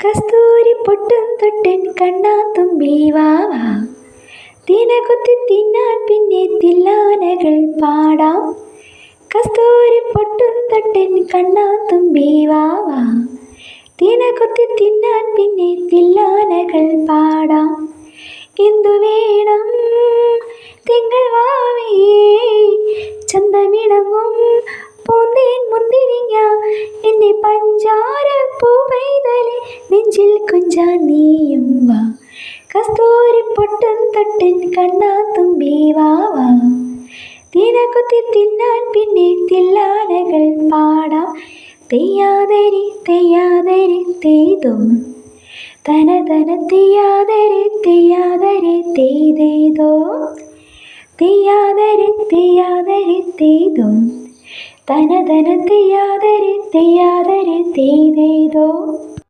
കസ്തൂരി പൊട്ടും തൊട്ടൻ കണ്ണാത്തുമ്പി വാവാ, തിനകൊത്തി തിന്നാൻ പിന്നെ തില്ലാനകൾ പാടാം. കസ്തൂരി പൊട്ടും തൊട്ടൻ കണ്ണാത്തുമ്പി വാവാ, തിനകൊത്തി തിന്നാൻ പിന്നെ തില്ലാനകൾ പാടാം. എന്തു വേണം തിങ്കൾ വാവേ, ചന്തമിണങ്ങും പൂന്തേൻ മുന്തിരിങ്ങ, എൻ്റെ പഞ്ചാര പൂവൈതലെ നെഞ്ചിൽ കൊഞ്ചാൻ നീയും വാ. കസ്തൂരി പൊട്ടും തൊട്ടൻ കണ്ണാത്തുമ്പി വാവാ, തിനകൊത്തി തിന്നാൻ പിന്നെ തില്ലാനകൾ പാടാം. തെയ്യാതരി തെയ്യാതരി തെയ്തോ, തന തന തെയ്യാതരി തെയ്യാതരി തെയ്തേതോ, തെയ്യാതരി തെയ്യാതരി തെയ്തോ, തന തന തെയ്യാതരി തെയ്യാതരി തെയ്തേതോ.